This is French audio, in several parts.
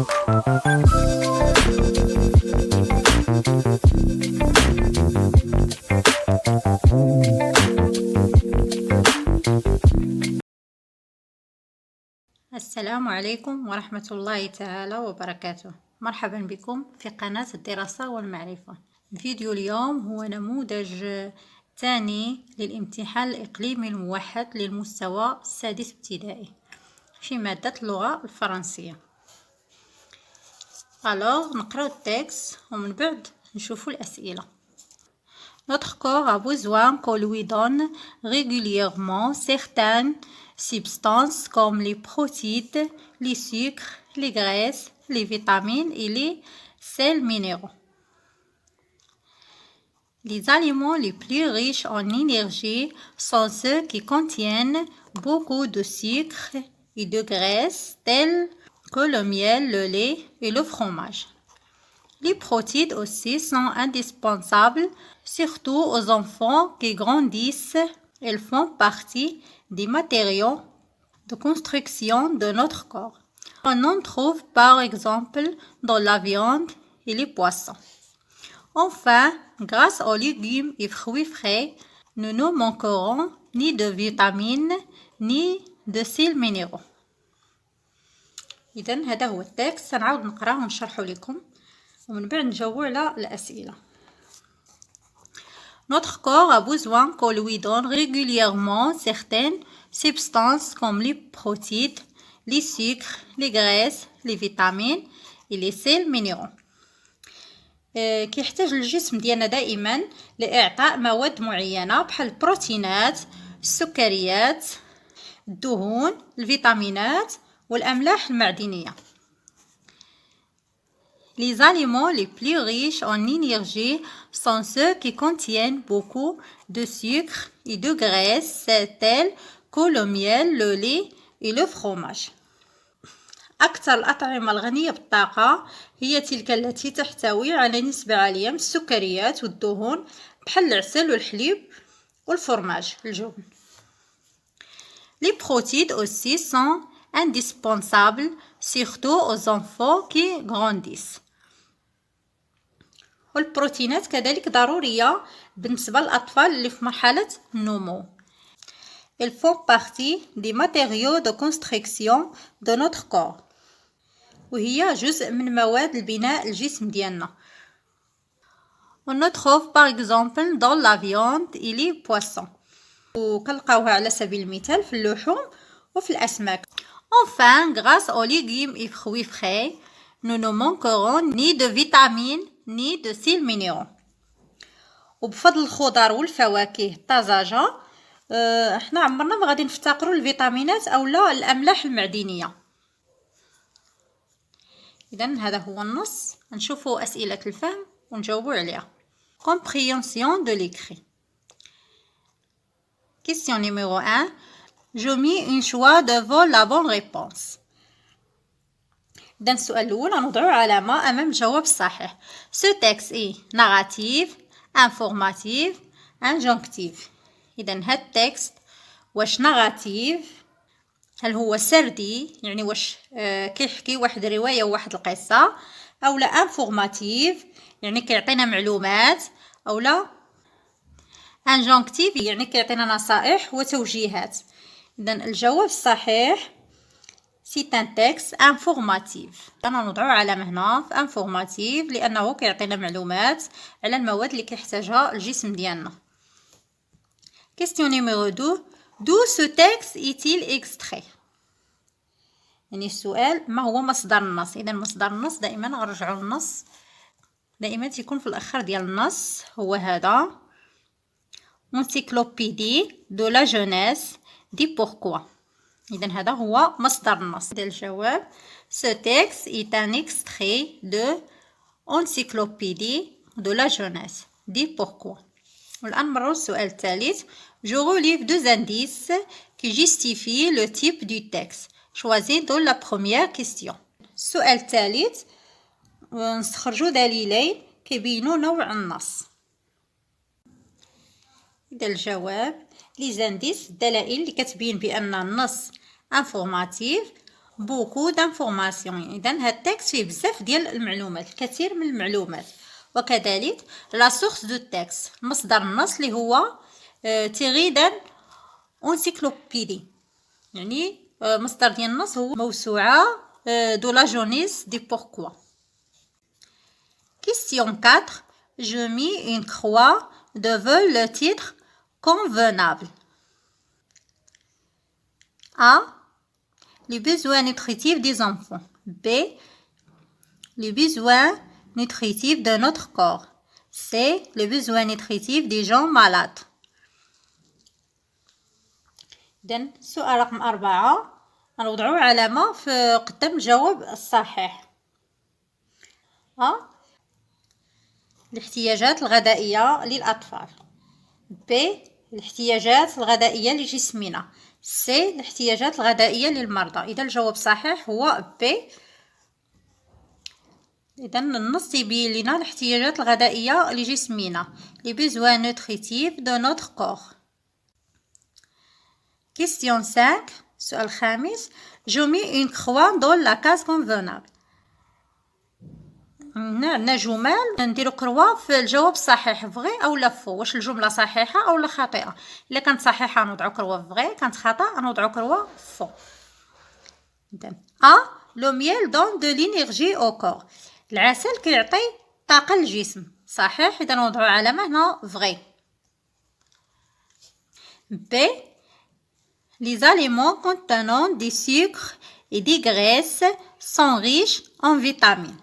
السلام عليكم ورحمة الله تعالى وبركاته. مرحبا بكم في قناة الدراسة والمعرفة. فيديو اليوم هو نموذج ثاني للامتحان الإقليمي الموحد للمستوى السادس ابتدائي في مادة اللغة الفرنسية. نقرأ التكست ومن بعد نشوفوا الأسئلة. Notre corps a besoin qu'on lui donne régulièrement certaines substances comme les protéines, les sucres, les graisses, les vitamines et les sels minéraux. Les aliments les plus riches en énergie sont ceux qui contiennent beaucoup de sucre et de graisse, tels que le miel, le lait et le fromage. Les protéines aussi sont indispensables, surtout aux enfants qui grandissent. Elles font partie des matériaux de construction de notre corps. On en trouve par exemple dans la viande et les poissons. Enfin, grâce aux légumes et fruits frais, nous ne manquerons ni de vitamines ni de sels minéraux. إذن هذا هو التكست. سنعاود نقراه ونشرحه لكم ومن بعد نجاوبوا على الأسئلة. Notre corps a besoin qu'on lui donne régulièrement certaines substances comme les protéines, les sucres, les graisses, les vitamines et les sels minéraux. كيحتاج الجسم ديالنا دائما لإعطاء مواد معينة بحال البروتينات، السكريات، الدهون، الفيتامينات والأملاح المعدنية. Les aliments les plus riches en énergie sont ceux qui contiennent beaucoup de sucre et de graisse, tels que le miel, le lait et le fromage. أكثر الأطعمة الغنية بالطاقة هي تلك التي تحتوي على نسبة عالية من السكريات والدهون بحال العسل والحليب والفرماج الجبن. Les protéines aussi sont indispensables, surtout aux enfants qui grandissent. والبروتينات كذلك ضرورية بالنسبة للأطفال اللي في مرحلة النمو. Elles font partie des matériaux de construction de notre corps. وهي جزء من مواد البناء الجسم ديالنا. On le trouve par exemple dans la viande et les poissons. وكنلقاوها على سبيل المثال في اللحوم وفي الأسماك. Enfin, grâce aux légumes et fruits frais, nous ne manquerons ni de vitamines ni de sels minéraux. وبفضل الخضر والفواكه الطازجة احنا عمرنا ما غادي نفتقروا الفيتامينات او لا الاملاح المعدنيه. اذا هذا هو النص. نشوفوا اسئله الفهم ونجاوبوا عليها. Compréhension de l'écrit. Question numéro 1. Je mets une choix devant la bonne réponse. إذن السؤال الأول نضع علامة أمام الجواب الصحيح. Ce texte est narratif, informatif, injonctif. إذن هاد التكست واش ناراتيف، هل هو سردي يعني واش كيحكي واحد الرواية وواحد القصة، أو لا انفورماتيف يعني كيعطينا معلومات، أو لا انجونكتيف يعني كيعطينا نصائح وتوجيهات. إذن الجواب الصحيح C'est un texte informatif. أنا نضع علامة هنا في informatif لأنه كيعطينا معلومات على المواد اللي كيحتاجها الجسم ديالنا. Question numéro 2. D'où ce texte est-il extrait؟ يعني السؤال ما هو مصدر النص؟ إذا مصدر النص دائما نرجعوا للنص، دائما تيكون في الآخر ديال النص. هو هذا Encyclopédie de la jeunesse dit pourquoi. إذا هذا هو مصدر النص. الجواب Ce texte est un extrait de Encyclopédie de la jeunesse dit pourquoi. والآن نمروا السؤال الثالث. Je relève deux indices qui justifient le type du texte. Choisis dans la première question. السؤال الثالث نستخرجوا دليلين كيبينوا نوع النص. إذا الجواب les indices الدلائل اللي كتبين بأن النص informatif beaucoup d'informations. إذن هاد التكست فيه بزاف ديال المعلومات، الكثير من المعلومات. وكذلك لا سورس دو تكست، مصدر النص اللي هو تيغي دان انسيكلوبيدي، يعني مصدر ديال النص هو موسوعة دو لا جونيس دي بوركوا. Question 4. Je mis une croix devant le titre convenable. A. Les besoins nutritifs des enfants. B. Les besoins nutritifs de notre corps. C. Les besoins nutritifs des gens malades. إذن السؤال رقم 4 غنوضعو علامة في قدام الجواب الصحيح. أ. الاحتياجات الغذائية للأطفال. ب. الاحتياجات الغذائية لجسمنا. س. الاحتياجات الغذائية للمرضى. إذا الجواب الصحيح هو ب. إذا النص يبين لنا الاحتياجات الغذائية لجسمنا. Les besoins nutritifs de notre corps. Question 5. السؤال الخامس. Je mets une croix dans la case convenable. عندنا جمل نديرو كروا في الجواب الصحيح، فغي او لا فو، واش الجمله صحيحه او لا خاطئه. الا كانت صحيحه نوضعو كروا فغي، كانت خطا نوضعو كروا فو. اذا ا لو ميل دون دو لينيرجي او كور، العسل كيعطي طاقه للجسم، صحيح، اذا نوضعو علامه هنا فغي. ب les aliments contenant des sucres et des graisses sont riches en vitamines.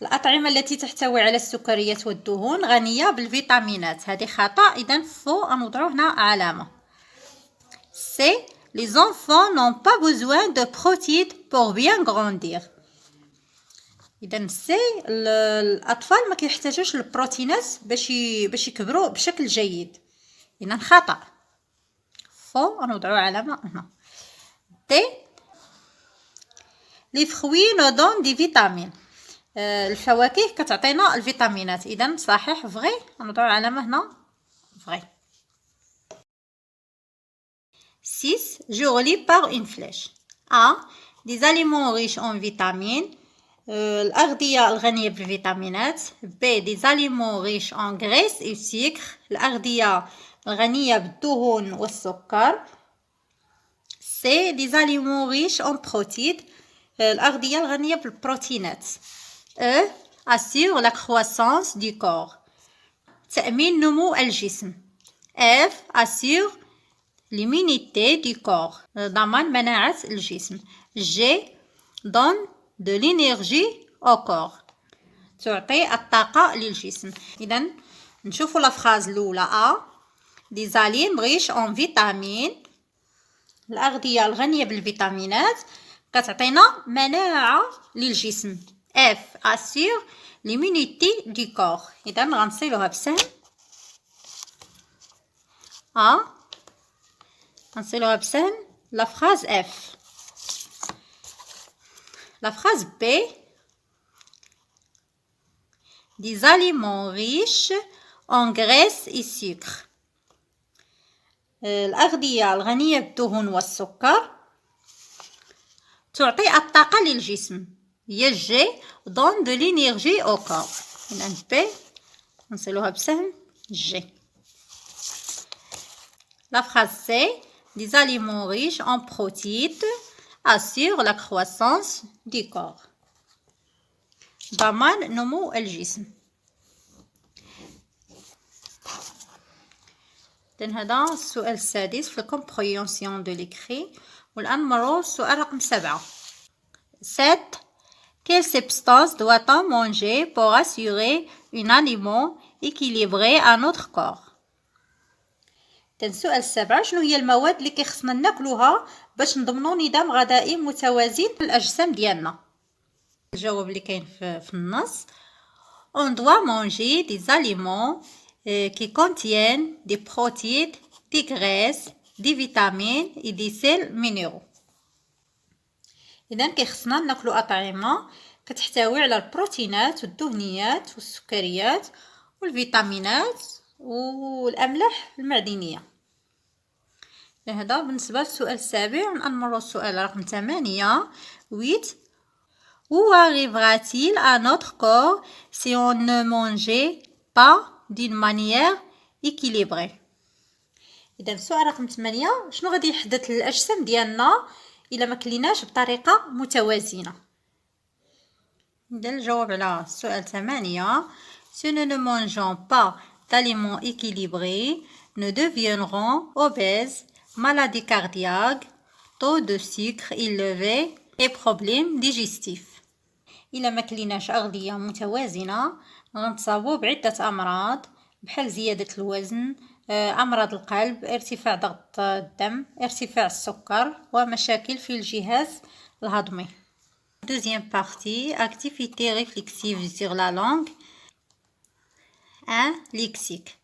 الأطعمة التي تحتوي على السكريات والدهون غنية بالفيتامينات، هذه خطأ، إذن فو نوضعو هنا علامة. سي les enfants n'ont pas besoin de protéines pour bien grandir. إذن سي الأطفال ما كيحتاجوش البروتينات باش يكبروا بشكل جيد، إذن خطأ، فو نوضعو علامة هنا. دي les fruits nous donnent des vitamines. الفواكه كتعطينا الفيتامينات، اذا صحيح فغي، نوضعو علامه هنا فغي. 6. Je relis par une flèche. A. des aliments riches en vitamines. الأغذية الغنية بالفيتامينات. B. des aliments riches en graisse et sucre. الأغذية الغنية بالدهون والسكر. C. des aliments riches en protéines. الأغذية الغنية بالبروتينات. E. assure la croissance du corps. تأمين نمو الجسم. F. assure l'immunité du corps. ضمان مناعة الجسم. G. donne de l'énergie au corps. تعطي الطاقة للجسم. إذا نشوفوا الفراز الأولى A. des aliments riches en vitamines. الأغذية الغنية بالفيتامينات كتعطينا مناعة للجسم. F. assure l'immunité du corps. إذا غنصيلوها بسهم. A. غنصيلوها بسهم la phrase F. La phrase B. des aliments riches en graisse et sucre. الأغذية الغنية بالدهون والسكر تعطي الطاقة للجسم. هي G. donne de l'énergie au corps. إذن B نصلوها بسهم G. La phrase C. des aliments riches en protéines assurent la croissance du corps. ضمان نمو الجسم. إذن هذا السؤال السادس في الكومبريونسيون دو ليكري. والآن نمرو السؤال رقم 7. 7. Quelle substance doit-on manger pour assurer un aliment équilibré à notre corps? السؤال السابع، شنو هي المواد اللي كيخصنا ناكلوها باش نضمنوا نظام غذائي متوازن للأجسام ديالنا؟ الجواب اللي كاين في النص. On doit manger des aliments qui contiennent des protéines, des graisses, des vitamines et des sels minéraux. إذا كيخصنا ناكلو أطعمة كتحتوي على البروتينات والدهنيات والسكريات والفيتامينات والأملاح المعدنية. هذا بالنسبة للسؤال السابع. نمروا السؤال رقم 8. Où arrivera-t-il à notre corps si on ne mangeait pas d'une manière équilibrée؟ إذا السؤال رقم 8 شنو غادي يحدث للأجسام ديالنا إلا ما كليناش بطريقة متوازنة؟ إذا الجواب على السؤال 8: Si nous ne mangeons pas d'aliments équilibrés, nous deviendrons obèses, maladies cardiaques, taux de sucre élevé et problèmes digestifs. إلا ما كليناش أغذية متوازنة غنتصابوا بعدة أمراض بحال زيادة الوزن، أمراض القلب، ارتفاع ضغط الدم، ارتفاع السكر، ومشاكل في الجهاز الهضمي. Deuxième partie, activité réflexive sur la langue. 1. Lexique.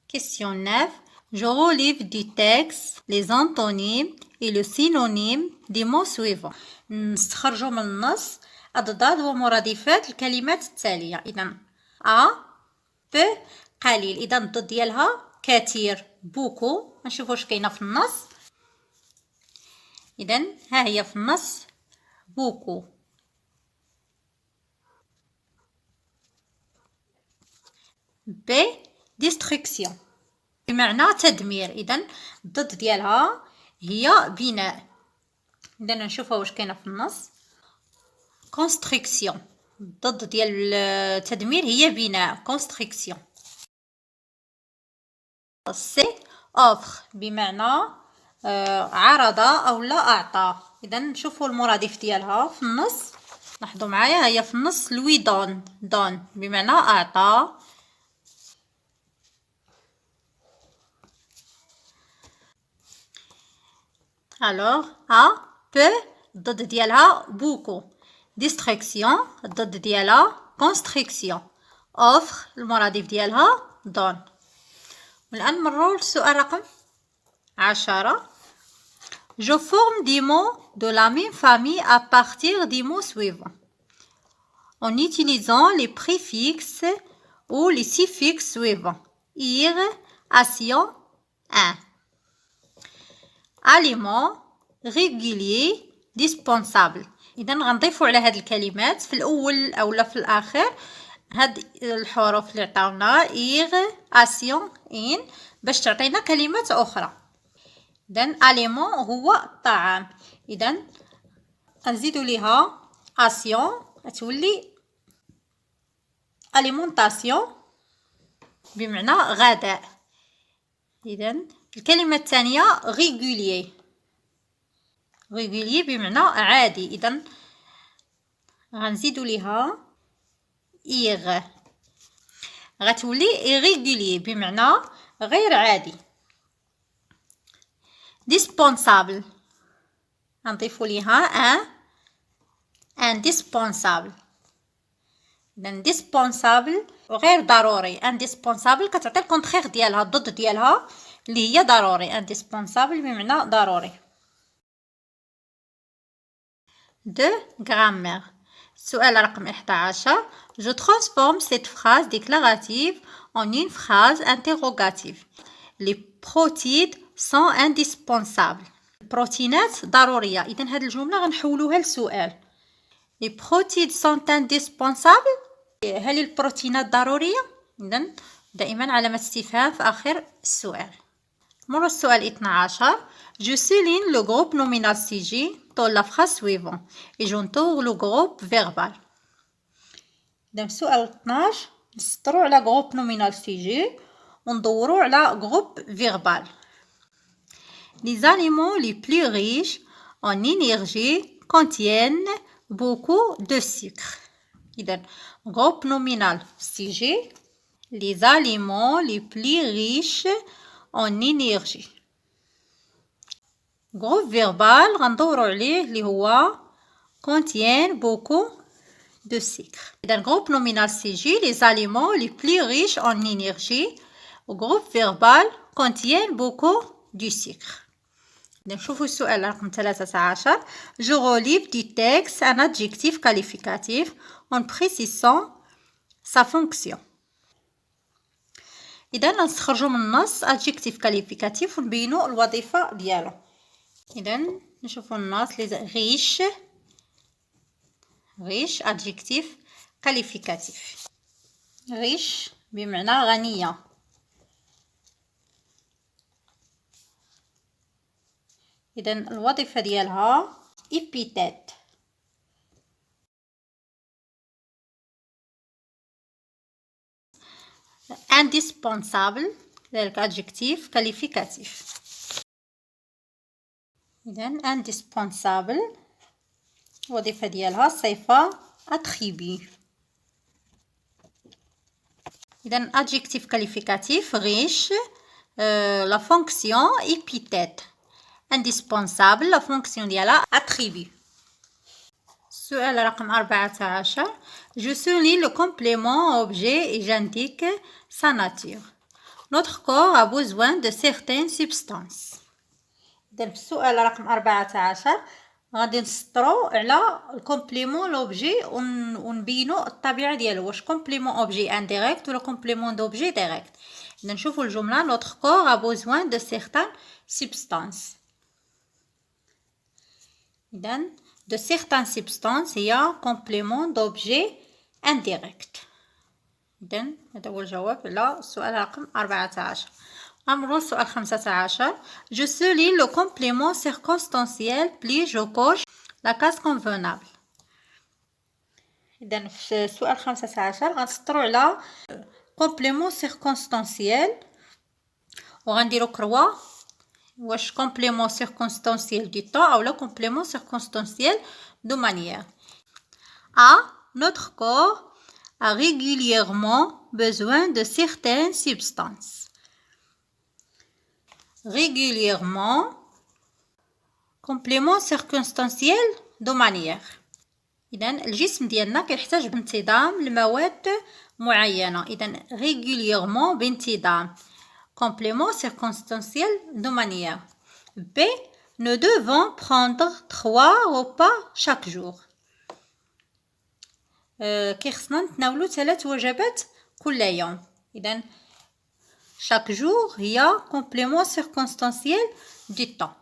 Question 9. Je relève du texte les antonymes et le synonyme des mots suivants. نستخرجوا من النص أضداد ومرادفات الكلمات التالية. إذا أ ب قليل، إذا الضد ديالها كثير بوكو. نشوفوا واش كاينه في النص. إذا ها هي في النص بوكو. ب destruction بمعنى تدمير، إذا الضد ديالها هي بناء. إذا نشوفها واش كاينه في النص. construction الضد ديال التدمير هي بناء construction. سي offre بمعنى عرض أو لا أعطى. إذا نشوفوا المرادف ديالها في النص. لاحظوا معايا هي في النص لوي دون بمعنى أعطى. alors a peu الضد ديالها بوكو. destruction الضد ديالها construction. offre المرادف ديالها don. والآن نمروا للسؤال رقم 10. Je forme des mots de la même famille à partir des mots suivants en utilisant les préfixes ou les suffixes suivants. ir, action, un. aliment, régulier, dispensable. إذا غنضيفوا على هاد الكلمات في الأول أو في الآخر هاد الحروف اللي عطاونا ir, action, in باش تعطينا كلمات أخرى. إذا aliment هو الطعام. إذا نزيدوا ليها action تولي alimentation بمعنى غذاء. إذا الكلمة الثانية régulier بمعنى عادي. إذا غنزيدوا ليها ir غتولي irrégulier بمعنى غير عادي. dispensable غنضيفوا ليها indispensable. إذا dispensable غير ضروري. indispensable كتعطي الكونترير ديالها الضد ديالها اللي هي ضروري. indispensable بمعنى ضروري. 2. grammaire. السؤال رقم 11. Je transforme cette phrase déclarative en une phrase interrogative. Les protéines sont indispensables. البروتينات ضرورية. إذا هذه الجملة غنحولوها لسؤال. Les protéines sont indispensables. هل البروتينات ضرورية؟ إذا دائما علامة استفهام في آخر السؤال. نمر السؤال 12. Je souligne le groupe nominal sujet dans la phrase suivante et j'entoure le groupe verbal. إذا السؤال 12 نسطروا على groupe nominal sujet وندوروا على groupe verbal. Les aliments les plus riches en énergie contiennent beaucoup de sucre. إذا groupe nominal sujet les aliments les plus riches en énergie. groupe verbal غندوروا عليه اللي هو contient beaucoup de sucre. إذا groupe nominal sujet les aliments les plus riches en énergie. groupe verbal contient beaucoup du sucre. نشوفوا السؤال رقم 13. Je relève du texte un adjectif qualificatif en précisant sa fonction. إذا نستخرجوا من النص adjectif qualificatif ونبينوا الوظيفة ديالو. إذا نشوفوا النص riche riche adjectif qualificatif. riche بمعنى غنية. إذا الوظيفة ديالها épithète. indispensable ذلك adjectif qualificatif. إذا indispensable الوظيفة ديالها صفة attribut. إذا adjectif qualificatif riche la fonction épithète. indispensable la fonction ديالها attribut. السؤال رقم 14. Je souligne le complément objet et j'indique sa nature. Notre corps a besoin de certaines substances. إذا في السؤال رقم 14 غادي نسطروا على الكومبليمون لوبجي ونبينوا الطبيعه ديالو، واش كومبليمون اوبجي انديريكت ولا كومبليمون دوبجي ديريكت. اذا نشوفوا الجمله notre corps a besoin de certaines substances. إذا de certaines substances هي كومبليمون دوبجي انديريكت. إذا هذا هو الجواب على السؤال رقم 14. نمروا السؤال 15. Je souligne le complément circonstanciel puis je coche la case convenable. إذا في السؤال 15 غنسطروا على complément circonstanciel وغنديروا كروا واش complément circonstanciel du temps ou le complément circonstanciel de manière. A. Notre corps a régulièrement besoin de certaines substances. régulièrement complément circonstanciel de manière. إذا الجسم ديالنا كيحتاج بانتظام لمواد معينة. إذا régulièrement بانتظام complément circonstanciel de manière. B. Nous devons prendre 3 repas chaque jour. كيخصنا نتناولوا 3 وجبات كل يوم. إذا chaque jour هي complément circonstanciel du temps.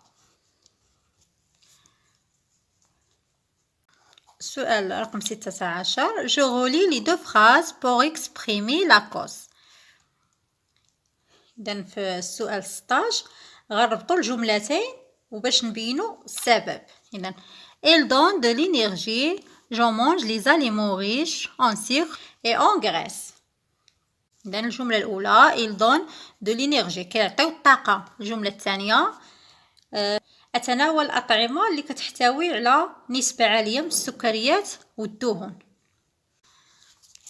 سؤال رقم 16. Je relis les 2 phrases pour exprimer la cause. إذا في السؤال 16 غنربطوا الجملتين وباش نبينوا السبب. إذا elle donne de l'énergie. Je mange les aliments riches en sucre et en graisse. إذا الجملة الأولى il donne de l'énergie كيعطيو الطاقة. الجملة الثانية أتناول الأطعمة اللي كتحتوي على نسبة عالية من السكريات والدهون.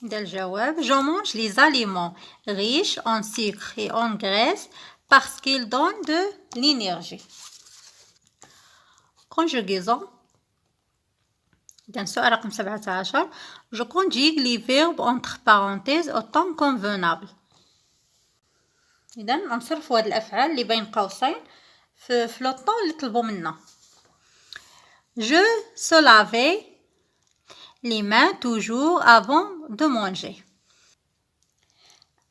إذا الجواب je mange les aliments riches en sucre et en graisse parce qu'ils donnent de l'énergie. conjugaison. إذا السؤال رقم 17. Je conjugue les verbes entre parenthèses au temps convenable. إذا نصرفوا هاد الأفعال اللي بين قوسين في لو طون اللي طلبوا منا. Je se lavais les mains toujours avant de manger.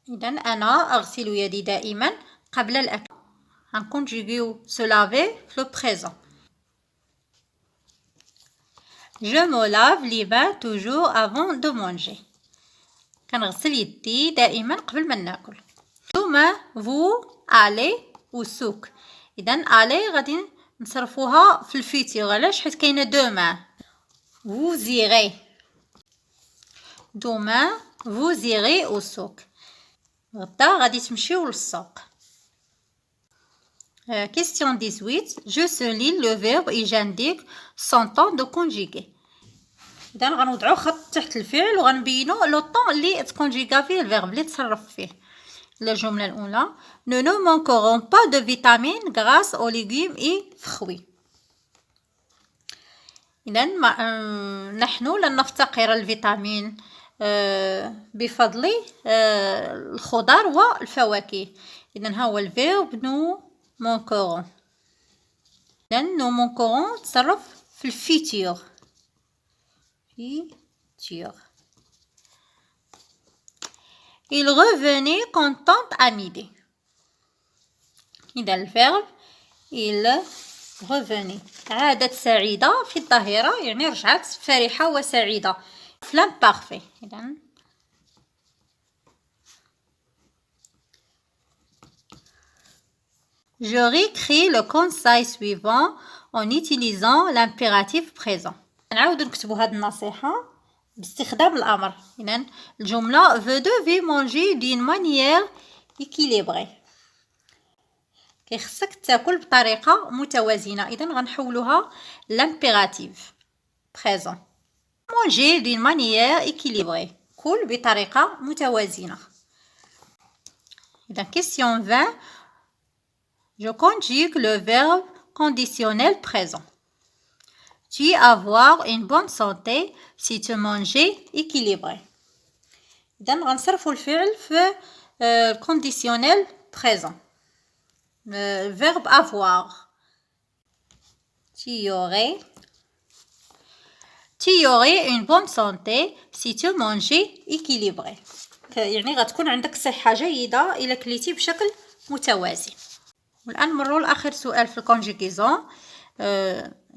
إذا أنا أغسل يدي دائما قبل الأكل. غنكونجوغيو se laver في لو présent. Je me lave les mains toujours avant de manger. كنغسل يدي دائما قبل ما ناكل. Demain vous allez au souk. إذا aller غادي نصرفوها في الفيتير. علاش؟ حيت كاينه demain. Vous irez. Demain vous irez au souk. غدا غادي تمشيو للسوق. Question 18. Je souligne le verbe et j'indique son temps de conjuguer. إذا غنوضعو خط تحت الفعل وغنبينو لو طون اللي تكونجيغا فيه الفيرب اللي تصرف فيه. الجملة الأولى Nous ne manquerons pas de vitamines grâce aux légumes et fruits. إذا نحن لن نفتقر الفيتامين بفضل الخضار والفواكه. إذا ها هو الفيرب nous manquerons. إذا nous manquerons تصرف في الفيتور. فيتور. Il revenait content à midi. إذا الفيرب il revenait. عادت سعيدة في الظهيرة يعني رجعت فرحة وسعيدة. في l'imparfait. إذا Je réécris le conseil suivant en utilisant l'impératif présent. نعاود نكتبوا هذه النصيحة باستخدام الأمر. إذا الجملة Vous devez manger d'une manière équilibrée. خصك تاكل بطريقة متوازنة. إذا غنحولوها l'impératif présent. Manger d'une manière équilibrée. كل بطريقة متوازنة. إذا question 20. Je conjugue le verbe conditionnel présent. Tu avoir une bonne santé si tu manges équilibré. إذا غنصرفوا الفعل في conditionnel présent. Verbe avoir. Tu aurais une bonne santé si tu manges équilibré. يعني غتكون عندك صحة جيدة إلا كليتي بشكل متوازن. والآن نمروا لآخر سؤال في الكونجيغيزون.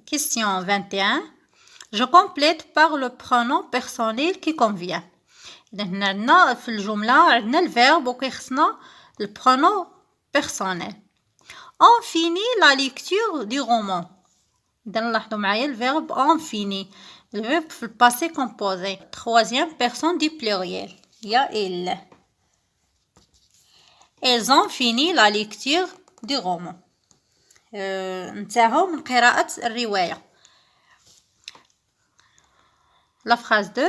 Question 21. Je complète par le pronom personnel qui convient. إذا هنا عندنا في الجملة عندنا الفيرب وكيخصنا البرونون بيرسونيل. On finit la lecture du roman. إذا نلاحظوا معايا الفيرب on finit. الفيرب في الباسي كومبوزي. Troisième personne du pluriel. هي il. Elles ont fini la lecture du roman. انتهوا من قراءة الرواية. La phrase 2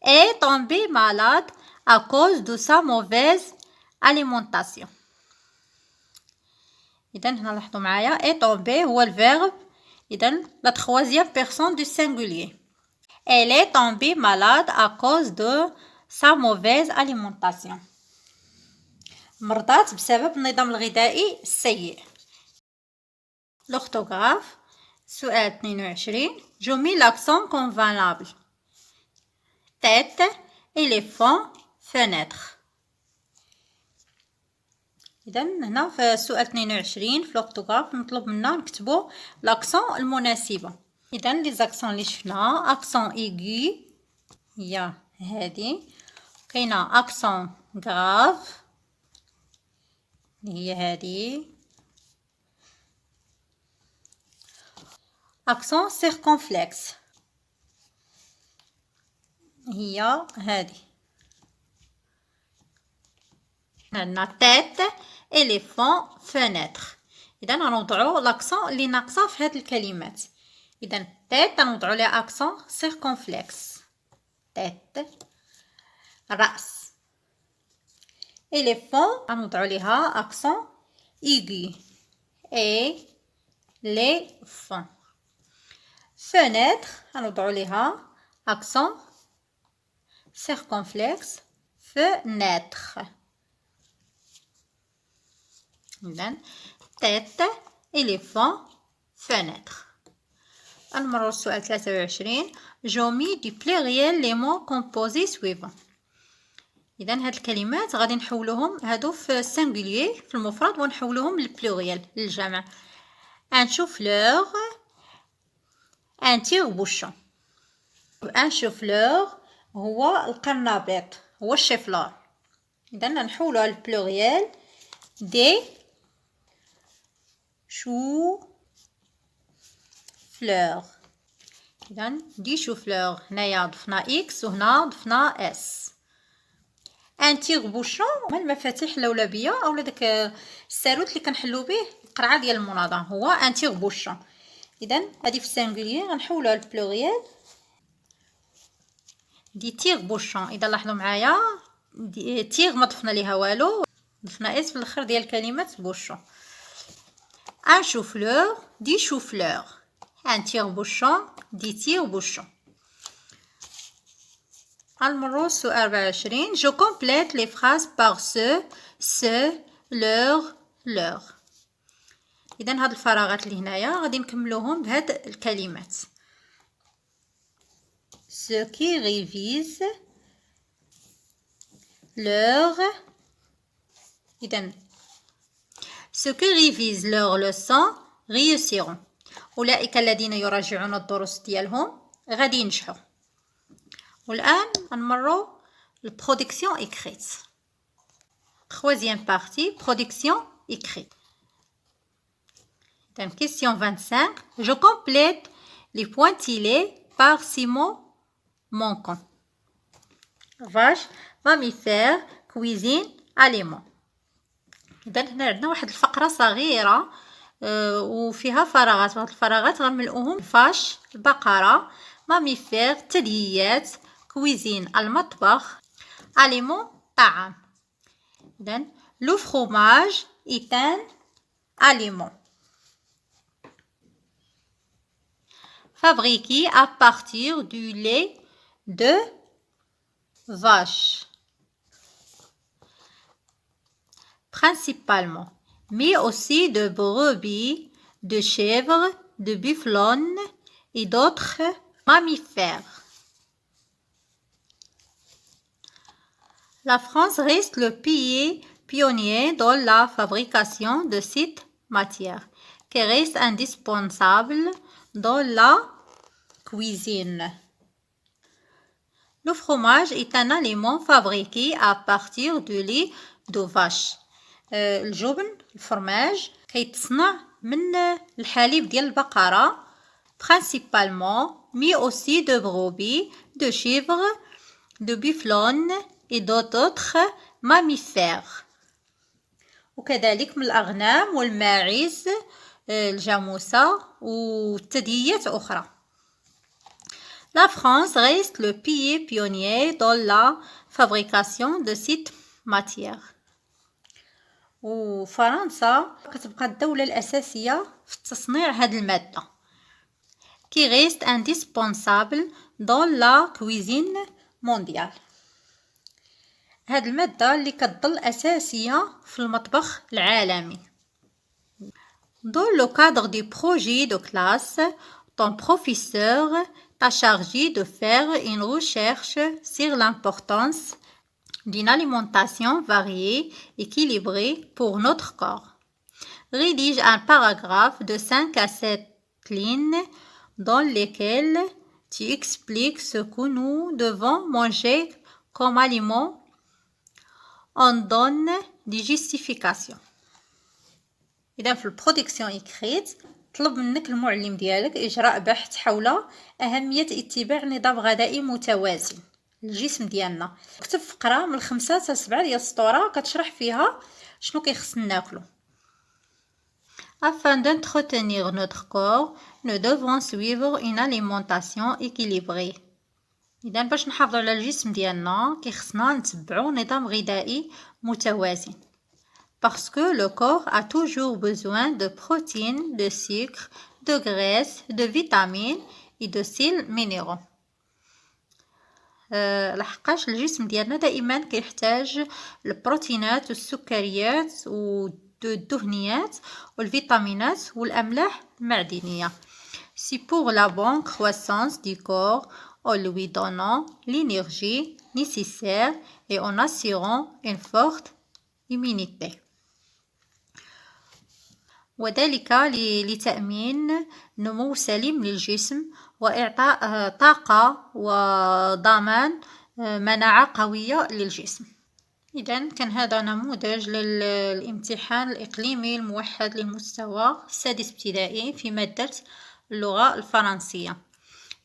est tombée malade à cause de sa mauvaise alimentation. إذا هنا لاحظوا معايا est tombée هو الفيرب. إذا la troisième personne du singulier. Elle est tombée malade à cause de sa mauvaise alimentation. مرضات بسبب النظام الغذائي السيء. L'orthographe. سؤال 22. Je mets l'accent convenable. Tête, éléphant, fenêtre. إذا هنا في السؤال 22 في l'orthographe مطلوب منا نكتبو l'accent المناسبة. إذا لي زاكسون اللي شفنا accent aigu هي هادي. كاينة accent grave هي هادي. accent circonflexe هي هادي. عندنا tête, éléphant, fenêtre. إذا غنوضعو l'accent اللي ناقصة في هاد الكلمات. إذا tête غنوضعو ليها accent circonflexe. tête رأس. éléphant غنوضعو ليها accent aigu. éléphant. fenêtre غنوضعو ليها accent circonflexe. fenêtre. إذن tête, éléphant, fenêtre. نمرو السؤال 23. Je mets du pluriel les mots composés suivants. إذا هاد الكلمات غادي نحولوهم هادو في singulier في المفرد ونحولوهم للبلوريال للجمع. un chou-fleur, un tire-bouchon. un chou-fleur هو القرنبيط هو الشفلار. إذا نحولوها للبلوريال دي شو فلور. إذا دي شو فلور. هنايا ضفنا إكس وهنا ضفنا إس. ان تيغ بوشون هما المفاتيح اللولبية أولا داك الساروت اللي كنحلو به القرعة ديال المناضة هو ان تيغ بوشون. إذا هادي في السانغوليي غنحولوها للبلوريال دي تيغ بوشون. إذا لاحظوا معايا تيغ ما ضفنا ليها والو ضفنا إس في الآخر ديال الكلمة بوشون. un chou-fleur, des choux-fleurs. un tire-bouchon, des tire-bouchons. المرو السؤال 24. Je complète les phrases par ce, leur. إذا هاد الفراغات اللي هنايا غادي نكملوهم بهاد الكلمات. Ce qui révise, leur. إذن ceux qui révisent leur leçon réussiront. أولئك الذين يراجعون الدروس ديالهم غادي ينجحوا. والآن نمروا البرودكسيون écrite. Troisième partie, production écrite. Dans question 25, je complète les pointillés par 6 mots manquants. Vache, mammifère, cuisine, aliment. إذا هنا عندنا واحد الفقرة صغيرة وفيها فراغات. وهاد الفراغات غنملؤوهم فاش البقرة، ماميفير الثدييات، كويزين المطبخ، aliment طعام. إذا لو fromage est un aliment. Fabriqué à partir du lait de vache. Principalement, mais aussi de brebis, de chèvres, de bufflons et d'autres mammifères. La France reste le pays pionnier dans la fabrication de cette matière, qui reste indispensable dans la cuisine. Le fromage est un aliment fabriqué à partir du lait de vache. الجبن الفرماج كيتصنع من الحليب ديال البقرة principalement mais aussi de brebis, de chèvres, de bufflons et d'autres mammifères. وكذلك من الأغنام والماعز الجاموسة والثدييات أخرى. La France reste le pays pionnier dans la fabrication de cette matière. وفرنسا كتبقى الدولة الأساسية في تصنيع هذه المادة qui reste indispensable dans la cuisine mondiale. هذه المادة اللي كتظل أساسية في المطبخ العالمي. Dans le cadre du projet de classe, ton professeur t'a chargé de faire une recherche sur l'importance d'une alimentation variée, équilibrée pour notre corps. Rédige un paragraphe de 5 à 7 lignes dans lesquelles tu expliques ce que nous devons manger comme aliment. On donne des justifications. إذا في البرودكسيون إكريت طلب منك المعلم ديالك إجراء بحث حول أهمية اتباع نظام غذائي متوازن الجسم ديالنا. كتب فقرة من 5 حتى 7 ديال السطورة كتشرح فيها شنو كيخصنا ناكلو. Afin d'entretenir notre corps, nous devons suivre une alimentation équilibrée. إذا باش نحافظوا على الجسم ديالنا كيخصنا نتبعوا نظام غذائي متوازن. Parce que le corps a toujours besoin de protéines, de sucre, de graisse, de vitamines et de sels minéraux. لحقاش الجسم ديالنا دائما كيحتاج البروتينات والسكريات والدهنيات والفيتامينات والأملاح المعدنية. C'est pour la bonne croissance du corps en lui donnant l'énergie nécessaire et en assurant une forte immunité. وذلك لتأمين نمو سليم للجسم وإعطاء طاقة وضمان مناعة قوية للجسم. إذن كان هذا نموذج للامتحان الإقليمي الموحد للمستوى السادس ابتدائي في مادة اللغة الفرنسية.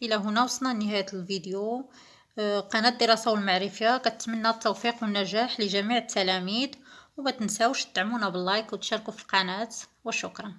إلى هنا وصلنا لنهاية الفيديو. قناة الدراسة والمعرفة كتمنى التوفيق والنجاح لجميع التلاميذ، وما تنساوش تدعمونا باللايك وتشاركوا في القناة، وشكرا.